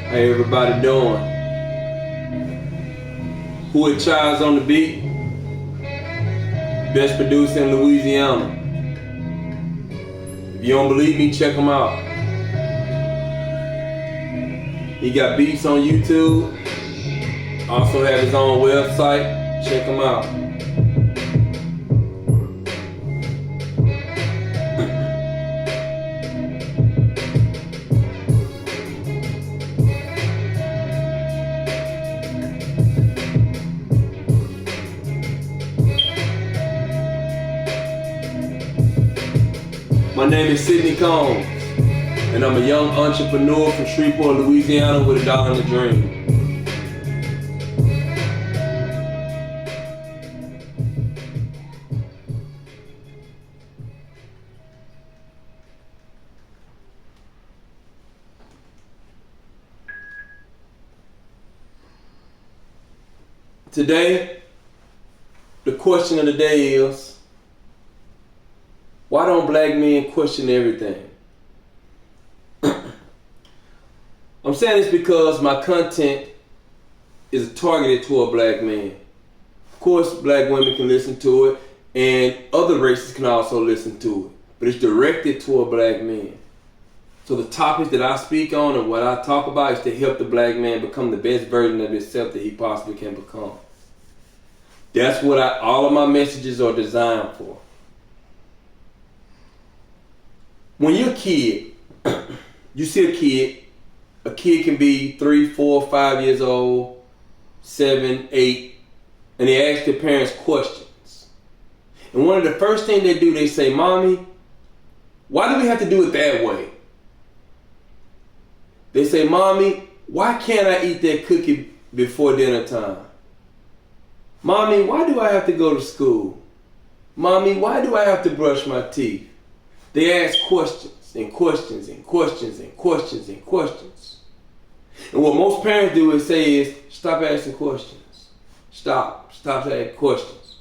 How everybody doing? Who it Child's on the beat? Best producer in Louisiana. If you don't believe me, check him out. He got beats on YouTube. Also have his own website. Check him out. My name is Sidney Combs, and I'm a young entrepreneur from Shreveport, Louisiana with a dollar and a dream. Today, the question of the day is, why don't black men question everything? I'm saying this because my content is targeted toward black men. Of course, black women can listen to it, and other races can also listen to it, but it's directed toward black men. So the topics that I speak on and what I talk about is to help the black man become the best version of himself that he possibly can become. That's what all of my messages are designed for. When you're a kid, you see a kid can be 3, 4, 5 years old, 7, 8, and they ask their parents questions. And one of the first things they do, they say, "Mommy, why do we have to do it that way?" They say, "Mommy, why can't I eat that cookie before dinner time? Mommy, why do I have to go to school? Mommy, why do I have to brush my teeth?" They ask questions and questions and questions and questions and questions. And what most parents do is say is, stop asking questions. Stop asking questions.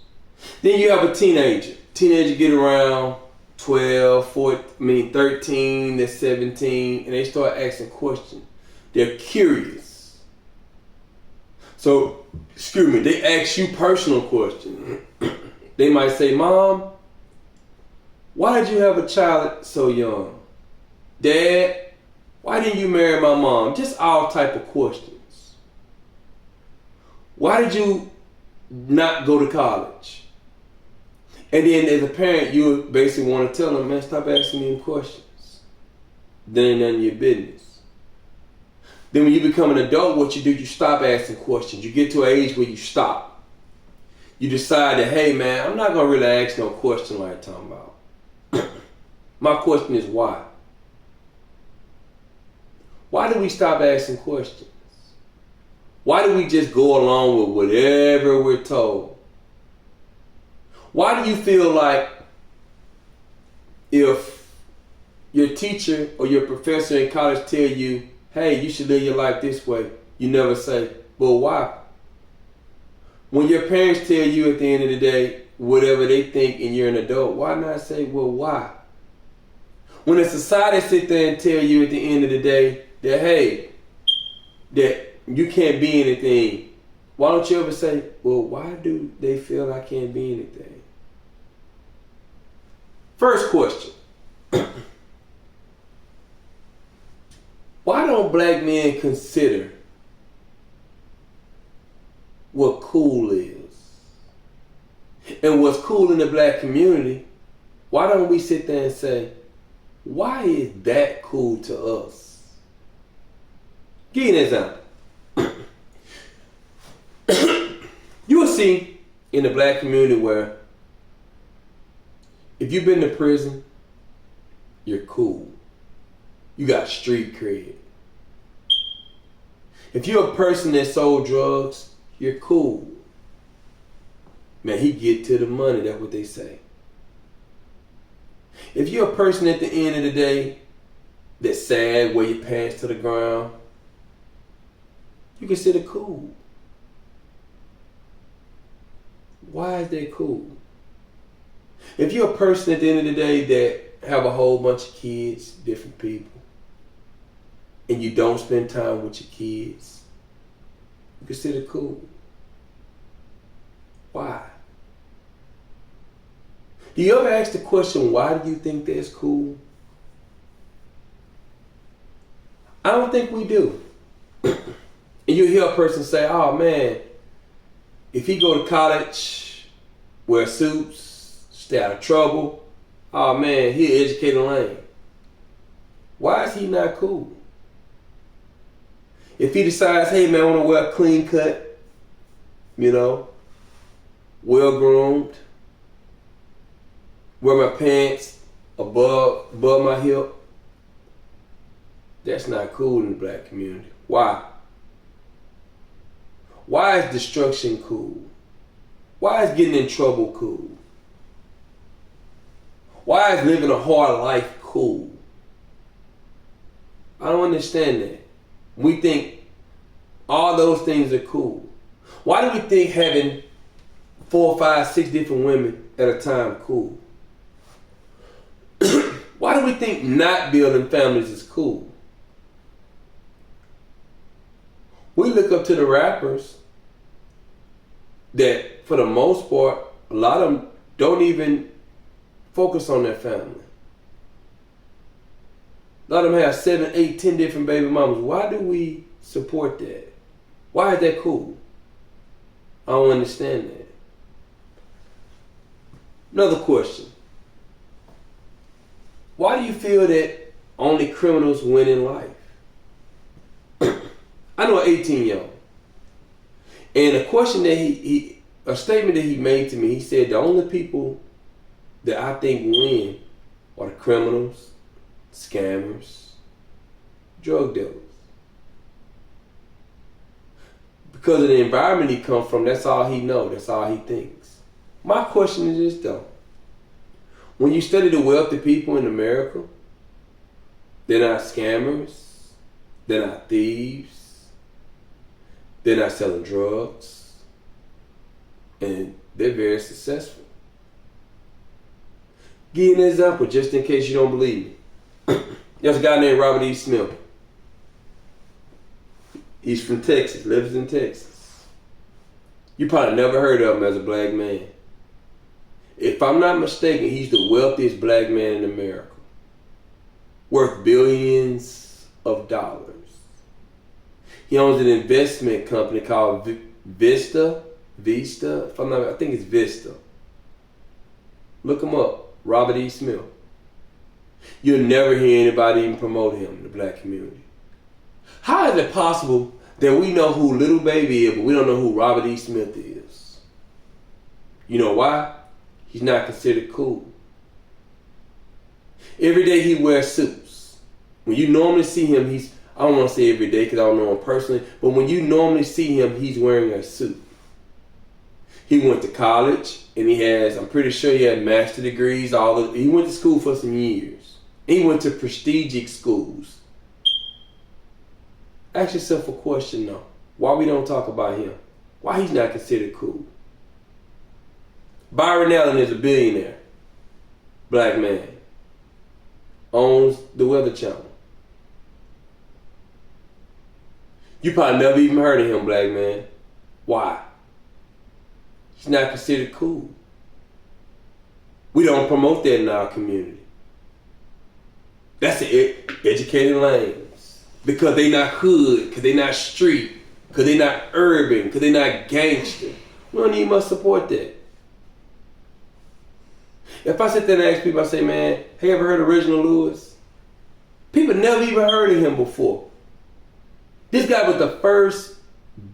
Then you have a teenager. Teenager get around 12, 14, 13, they're 17, and they start asking questions. They're curious. So, they ask you personal questions. They might say, "Mom, why did you have a child so young? Dad, why didn't you marry my mom?" Just all type of questions. "Why did you not go to college?" And then as a parent, you basically want to tell them, "Man, stop asking me questions. That ain't none of your business." Then when you become an adult, what you do, you stop asking questions. You get to an age where you stop. You decide that, hey man, I'm not going to really ask no question like I'm talking about. My question is why? Why do we stop asking questions? Why do we just go along with whatever we're told? Why do you feel like if your teacher or your professor in college tell you, "Hey, you should live your life this way," you never say, "Well, why?" When your parents tell you at the end of the day whatever they think and you're an adult, why not say, "Well, why?" When a society sit there and tell you at the end of the day that, hey, that you can't be anything, why don't you ever say, "Well, why do they feel I can't be anything?" First question. Why don't black men consider what cool is? And what's cool in the black community, why don't we sit there and say, why is that cool to us? Give you an example. You will see in the black community where if you've been to prison, you're cool. You got street cred. If you're a person that sold drugs, you're cool. Man, he get to the money, that's what they say. If you're a person at the end of the day that's sad, wear your pants to the ground, you consider cool. Why is that cool? If you're a person at the end of the day that have a whole bunch of kids, different people, and you don't spend time with your kids, you consider cool. Why? Do you ever ask the question, why do you think that's cool? I don't think we do. And you hear a person say, oh man, if he go to college, wear suits, stay out of trouble, oh man, he an educated lame. Why is he not cool? If he decides, hey man, I want to wear a clean cut, well groomed, wear my pants above my hip, that's not cool in the black community. Why? Why is destruction cool? Why is getting in trouble cool? Why is living a hard life cool? I don't understand that. We think all those things are cool. Why do we think having 4, 5, 6 different women at a time cool? Why do we think not building families is cool? We look up to the rappers that, for the most part, a lot of them don't even focus on their family. A lot of them have 7, 8, 10 different baby mamas. Why do we support that? Why is that cool? I don't understand that. Another question. Why do you feel that only criminals win in life? I know an 18-year-old. And a question that a statement that he made to me, he said the only people that I think win are the criminals, scammers, drug dealers. Because of the environment he comes from, that's all he knows, that's all he thinks. My question is this though. When you study the wealthy people in America, they're not scammers, they're not thieves, they're not selling drugs, and they're very successful. Give you an example, just in case you don't believe me. There's a guy named Robert E. Smith. He's from Texas, lives in Texas. You probably never heard of him as a black man. If I'm not mistaken, he's the wealthiest black man in America. Worth billions of dollars. He owns an investment company called Vista. I think it's Vista. Look him up, Robert E. Smith. You'll never hear anybody even promote him in the black community. How is it possible that we know who Little Baby is, but we don't know who Robert E. Smith is? You know why? He's not considered cool. Every day he wears suits. When you normally see him, I don't want to say every day because I don't know him personally, but when you normally see him, he's wearing a suit. He went to college and I'm pretty sure he had master degrees, he went to school for some years. He went to prestigious schools. Ask yourself a question though. Why we don't talk about him? Why he's not considered cool? Byron Allen is a billionaire. Black man. Owns the Weather Channel. You probably never even heard of him, black man. Why? He's not considered cool. We don't promote that in our community. That's the educated lanes. Because they not hood, because they not street, because they not urban, because they not gangster. We don't even must support that. If I sit there and ask people, I say, man, have you ever heard of Reginald Lewis? People never even heard of him before. This guy was the first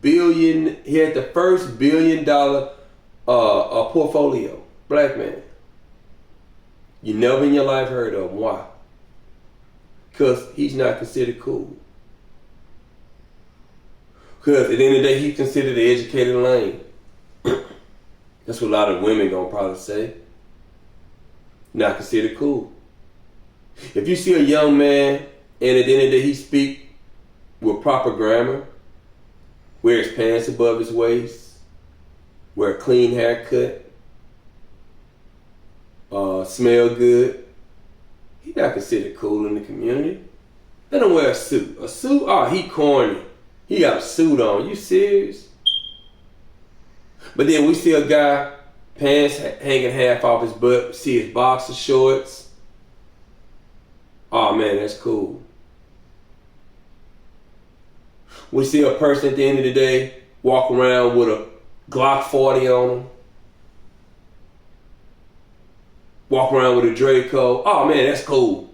billion, he had the first $1 billion portfolio. Black man. You never in your life heard of him. Why? Because he's not considered cool. Because at the end of the day, he's considered the educated lane. That's what a lot of women gonna probably say. Not considered cool. If you see a young man and at the end of the day he speak with proper grammar, wear his pants above his waist, wear a clean haircut, smell good, he's not considered cool in the community. Let him wear a suit. A suit? Oh, he corny. He got a suit on. You serious? But then we see a guy, pants hanging half off his butt, see his boxer shorts. Oh man, that's cool. We see a person at the end of the day walk around with a Glock 40 on him. Walk around with a Draco. Oh man, that's cool.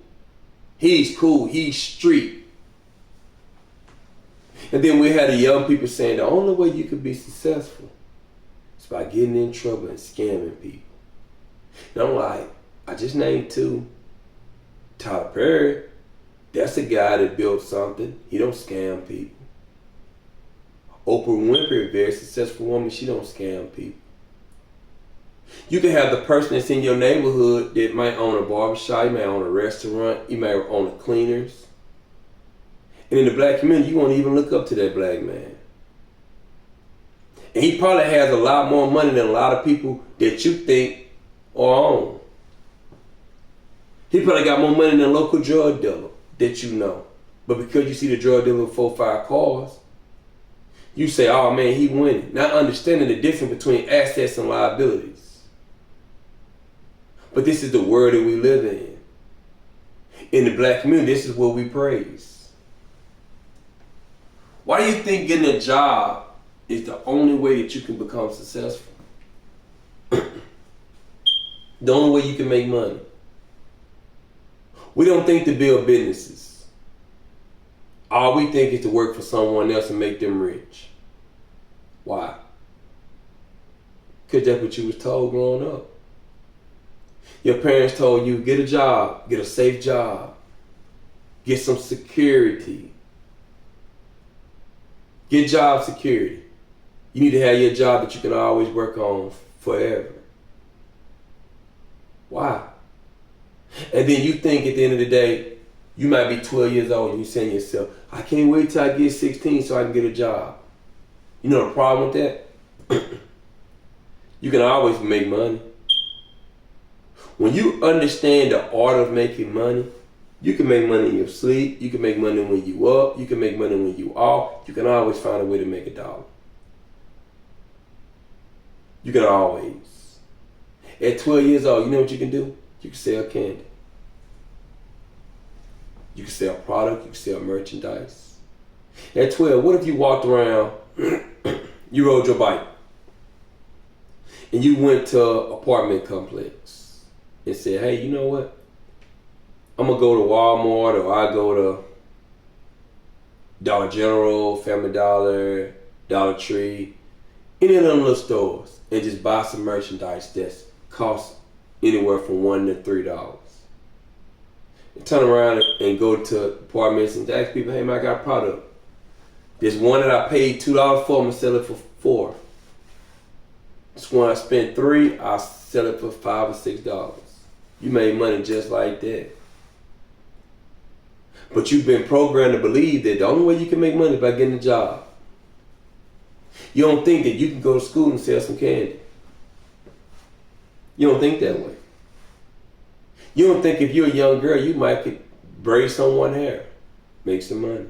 He's cool. He's street. And then we had the young people saying the only way you could be successful is by getting in trouble and scamming people. And I'm like, I just named two. Tyler Perry, that's a guy that built something. He don't scam people. Oprah Winfrey, a very successful woman, she don't scam people. You can have the person that's in your neighborhood that might own a barbershop, you might own a restaurant, you might own a cleaners. And in the black community, you won't even look up to that black man. And he probably has a lot more money than a lot of people that you think are on. He probably got more money than a local drug dealer that you know. But because you see the drug dealer with 4 or 5 cars, you say, oh man, he winning. Not understanding the difference between assets and liabilities. But this is the world that we live in. In the black community, this is what we praise. Why do you think getting a job is the only way that you can become successful? The only way you can make money. We don't think to build businesses. All we think is to work for someone else and make them rich. Why? Because that's what you was told growing up. Your parents told you, get a job, get a safe job, get some security. Get job security. You need to have your job that you can always work on forever. Why? And then you think at the end of the day, you might be 12 years old and you're saying to yourself, I can't wait till I get 16 so I can get a job. You know the problem with that? You can always make money. When you understand the art of making money, you can make money in your sleep, you can make money when you up, you can make money when you off, you can always find a way to make a dollar. You can always. At 12 years old, you know what you can do? You can sell candy. You can sell product, you can sell merchandise. At 12, what if you walked around, you rode your bike, and you went to an apartment complex and said, hey, you know what? I'm going to go to Walmart or I go to Dollar General, Family Dollar, Dollar Tree, any of them little stores, and just buy some merchandise that's costs anywhere from $1 to $3. And turn around and go to apartments and ask people, hey man, I got a product. There's one that I paid $2 for, I'm gonna sell it for $4. This one I spent $3, I'll sell it for $5 or $6. You made money just like that. But you've been programmed to believe that the only way you can make money is by getting a job. You don't think that you can go to school and sell some candy. You don't think that way. You don't think if you're a young girl, you might could braid someone's hair, make some money.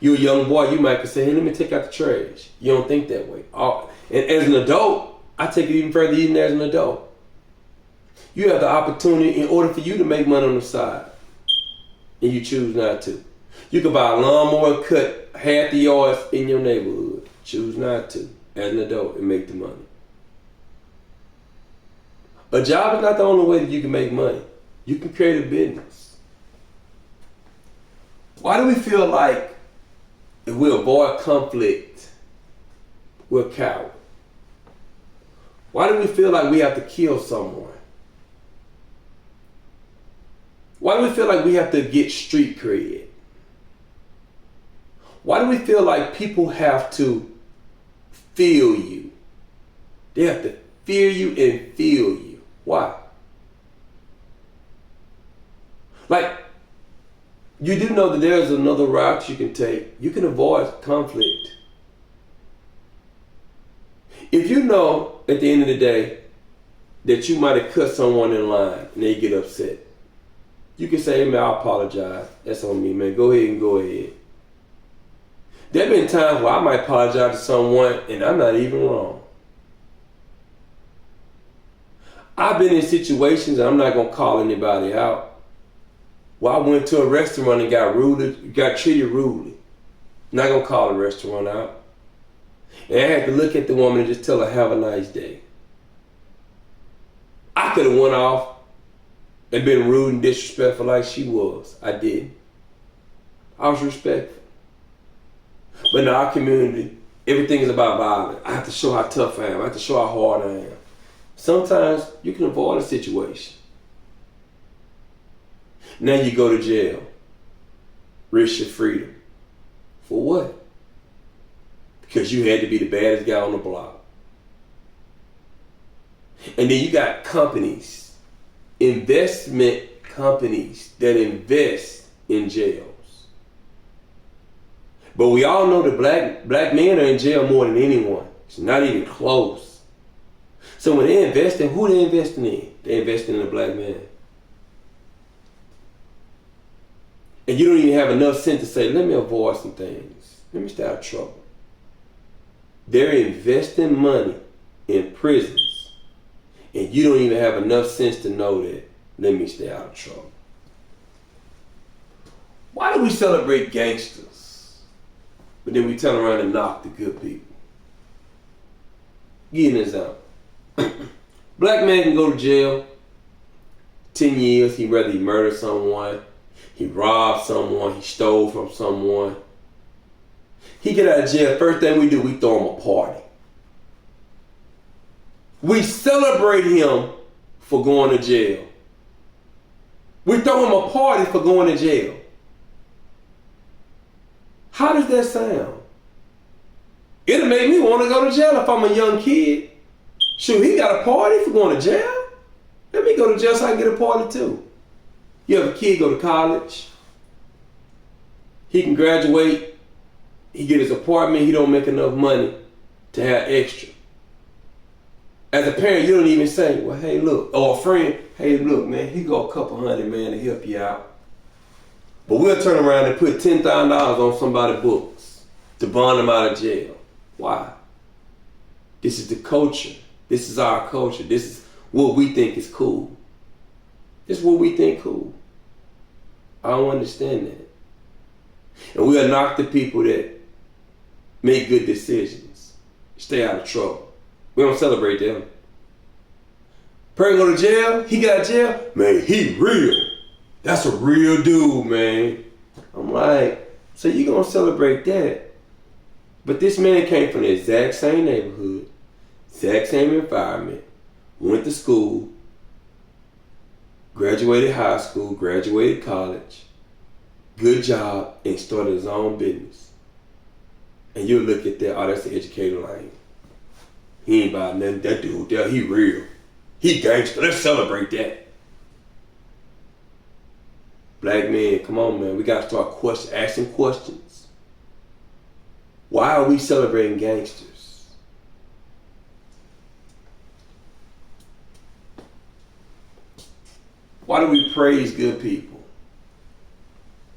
You're a young boy, you might could say, hey, let me take out the trash. You don't think that way. And as an adult, I take it even further, even as an adult. You have the opportunity in order for you to make money on the side, and you choose not to. You can buy a lawnmower and cut half the yards in your neighborhood. Choose not to, as an adult, and make the money. A job is not the only way that you can make money. You can create a business. Why do we feel like if we avoid conflict, we're cowards? Why do we feel like we have to kill someone? Why do we feel like we have to get street cred? Why do we feel like people have to feel you? They have to fear you and feel you. Why? Like, you do know that there's another route you can take. You can avoid conflict. If you know at the end of the day that you might have cut someone in line and they get upset, You can say, hey man, I apologize. That's on me, man. Go ahead and go ahead. There have been times where I might apologize to someone and I'm not even wrong. I've been in situations, and I'm not going to call anybody out, where I went to a restaurant and got treated rudely. Not going to call the restaurant out. And I had to look at the woman and just tell her, have a nice day. I could have went off and been rude and disrespectful like she was. I didn't. I was respectful. But in our community, everything is about violence. I have to show how tough I am. I have to show how hard I am. Sometimes you can avoid a situation. Now you go to jail. Risk your freedom. For what? Because you had to be the baddest guy on the block. And then you got companies, investment companies that invest in jails. But we all know that black men are in jail more than anyone. It's not even close. So when they invest in, who they investing in? They investing in a black man. And you don't even have enough sense to say, let me avoid some things. Let me stay out of trouble. They're investing money in prisons. And you don't even have enough sense to know that, let me stay out of trouble. Why do we celebrate gangsters, but then we turn around and knock the good people? Give you an example. Black man can go to jail 10 years. Whether he murdered someone, he robbed someone, he stole from someone. He get out of jail, first thing we do, we throw him a party. We celebrate him for going to jail. We throw him a party for going to jail. How does that sound? It'll make me want to go to jail if I'm a young kid. Shoot, he got a party for going to jail? Let me go to jail so I can get a party too. You have a kid go to college. He can graduate. He get his apartment. He don't make enough money to have extra. As a parent, you don't even say, well, hey, look. Or a friend, hey, look, man, he go a couple $100, man, to help you out. But we'll turn around and put $10,000 on somebody's books to bond them out of jail. Why? This is the culture. This is our culture. This is what we think is cool. This is what we think cool. I don't understand that. And we'll knock the people that make good decisions. Stay out of trouble. We don't celebrate them. Person go to jail, he got jail, man, he real. That's a real dude, man. I'm like, so you gonna celebrate that? But this man came from the exact same neighborhood, exact same environment, went to school, graduated high school, graduated college, good job, and started his own business. And you look at that, oh, that's the educated lane. He ain't about nothing. That dude there, he real. He gangster. Let's celebrate that. Black men, come on, man. We got to start asking questions. Why are we celebrating gangsters? Why do we praise good people?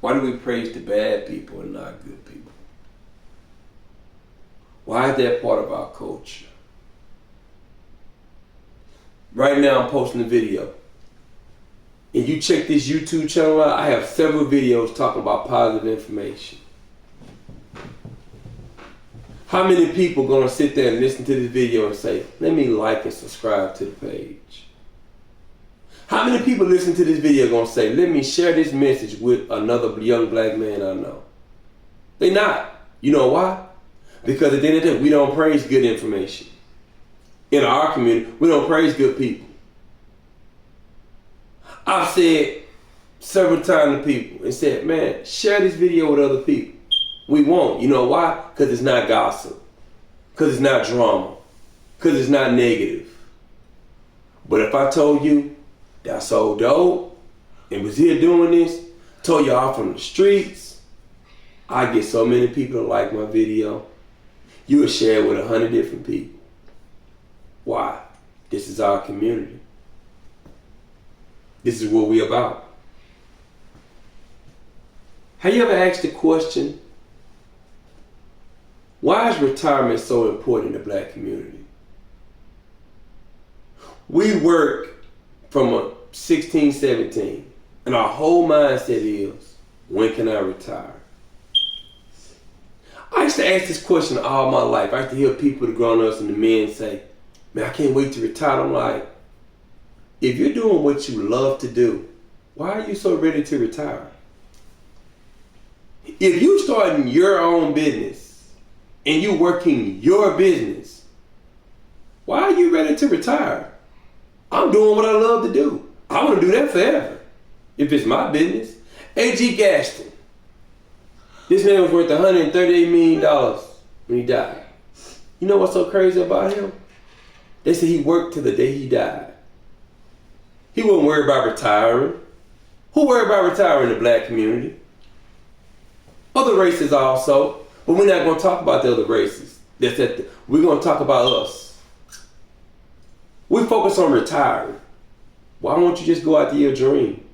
Why do we praise the bad people and not good people? Why is that part of our culture? Right now I'm posting a video. And you check this YouTube channel out, I have several videos talking about positive information. How many people are gonna sit there and listen to this video and say, let me like and subscribe to the page? How many people listen to this video gonna say, let me share this message with another young black man I know? They not. You know why? Because at the end of the day, we don't praise good information. In our community, we don't praise good people. I've said several times to people and said, man, share this video with other people. We won't. You know why? Because it's not gossip. Because it's not drama. Because it's not negative. But if I told you that's so dope and was here doing this, told y'all from the streets, I get so many people to like my video. You would share it with 100 different people. Why? This is our community. This is what we about. Have you ever asked the question, why is retirement so important in the black community? We work from a 16, 17, and our whole mindset is, when can I retire? I used to ask this question all my life. I used to hear people, the grown-ups and the men say, man, I can't wait to retire. I'm like, if you're doing what you love to do, why are you so ready to retire? If you starting your own business and you working your business, why are you ready to retire? I'm doing what I love to do. I want to do that forever. If it's my business. A.G. Gaston. This man was worth $138 million when he died. You know what's so crazy about him? They said he worked till the day he died. He wasn't worried about retiring. Who worried about retiring in the black community? Other races also, but we're not going to talk about the other races. We're going to talk about us. We focus on retiring. Why won't you just go after your dream?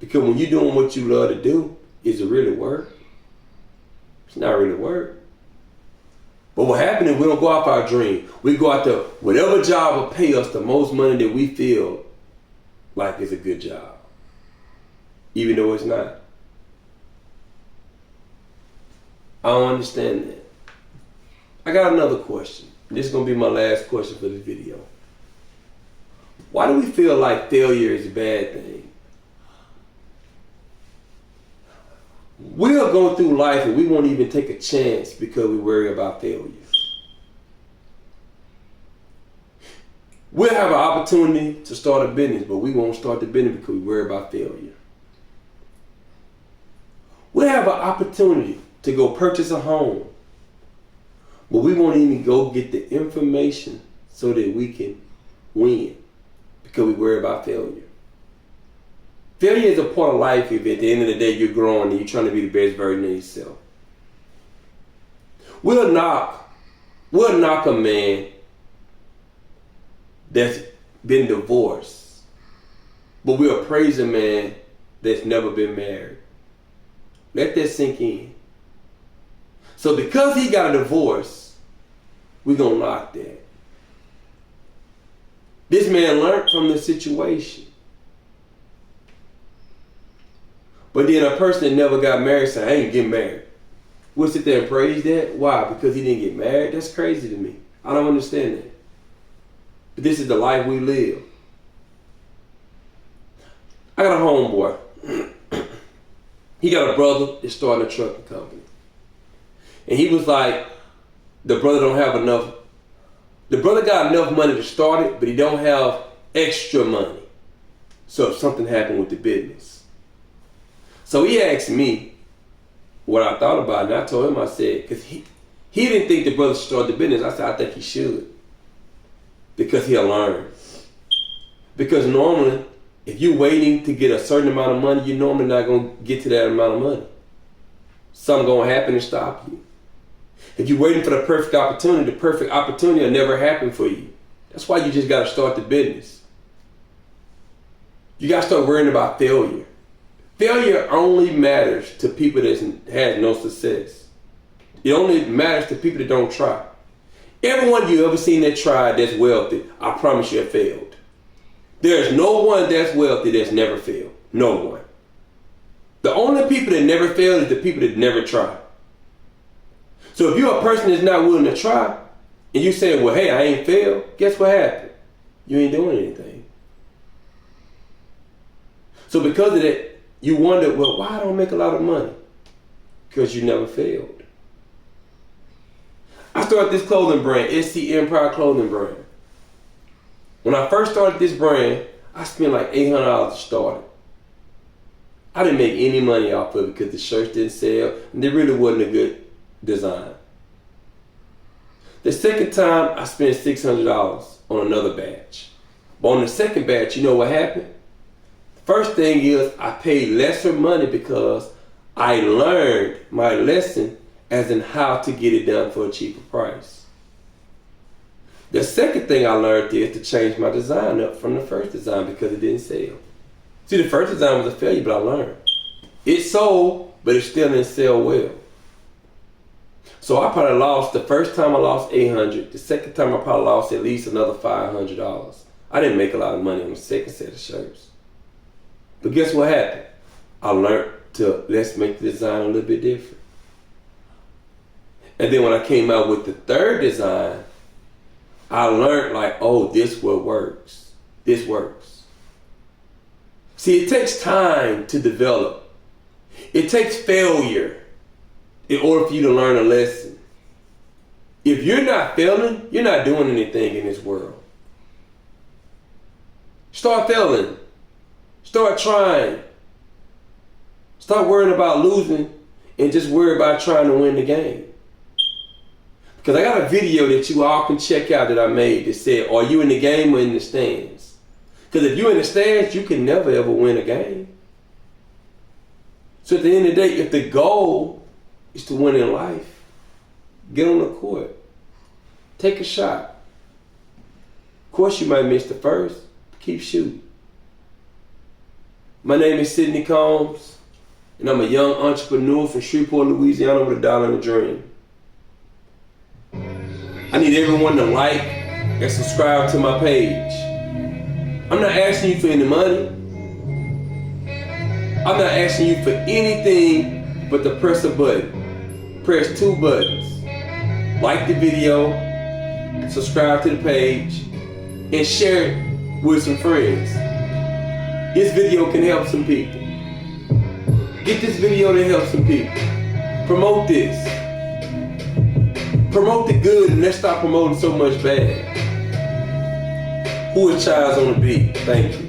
Because when you're doing what you love to do, is it really work? It's not really work. But what happens is we don't go after our dream. We go after whatever job will pay us the most money that we feel like is a good job, even though it's not. I don't understand that. I got another question. This is going to be my last question for this video. Why do we feel like failure is a bad thing? We'll go through life and we won't even take a chance because we worry about failure. We'll have an opportunity to start a business, but we won't start the business because we worry about failure. We'll have an opportunity to go purchase a home, but we won't even go get the information so that we can win because we worry about failure. Failure is a part of life if at the end of the day you're growing and you're trying to be the best version of yourself. We'll knock a man that's been divorced, but we'll praise a man that's never been married. Let that sink in. So because he got a divorce, we're going to knock that. This man learned from the situation. But then a person that never got married say, I ain't getting married. We'll sit there and praise that. Why? Because he didn't get married? That's crazy to me. I don't understand that. But this is the life we live. I got a homeboy. He got a brother that's starting a trucking company. And he was like, the brother don't have enough. The brother got enough money to start it, but he don't have extra money. So if something happened with the business. So he asked me what I thought about it, and I told him, I said, because he didn't think the brother should start the business. I said, I think he should. Because he'll learn. Because normally, if you're waiting to get a certain amount of money, you're normally not going to get to that amount of money. Something going to happen and stop you. If you're waiting for the perfect opportunity will never happen for you. That's why you just got to start the business. You got to start worrying about failure. Failure only matters to people that has no success. It only matters to people that don't try. Everyone you ever seen that tried that's wealthy, I promise you have failed. There's no one that's wealthy that's never failed. No one. The only people that never fail is the people that never try. So if you're a person that's not willing to try, and you say, well, hey, I ain't failed, guess what happened? You ain't doing anything. So because of that, you wonder, well, why I don't make a lot of money? Because you never failed. I started this clothing brand, SC Empire Clothing Brand. When I first started this brand, I spent like $800 to start it. I didn't make any money off of it because the shirts didn't sell and there really wasn't a good design. The second time, I spent $600 on another batch. But on the second batch, you know what happened? First thing is I paid lesser money because I learned my lesson as in how to get it done for a cheaper price. The second thing I learned is to change my design up from the first design because it didn't sell. See, the first design was a failure, but I learned. It sold, but it still didn't sell well. So I probably lost, the first time I lost $800. The second time I probably lost at least another $500. I didn't make a lot of money on the second set of shirts. But guess what happened? I learned to, let's make the design a little bit different. And then when I came out with the third design, I learned like, oh, this what works. This works. See, it takes time to develop. It takes failure in order for you to learn a lesson. If you're not failing, you're not doing anything in this world. Start failing. Start trying. Stop worrying about losing and just worry about trying to win the game. Because I got a video that you all can check out that I made that said, are you in the game or in the stands? Because if you're in the stands, you can never ever win a game. So at the end of the day, if the goal is to win in life, get on the court. Take a shot. Of course you might miss the first. Keep shooting. My name is Sidney Combs, and I'm a young entrepreneur from Shreveport, Louisiana with a dollar and a dream. I need everyone to like and subscribe to my page. I'm not asking you for any money. I'm not asking you for anything but to press a button. Press 2 buttons. Like the video, subscribe to the page, and share it with some friends. This video can help some people. Get this video to help some people. Promote this. Promote the good and let's stop promoting so much bad. Who is Childs on the beat? Thank you.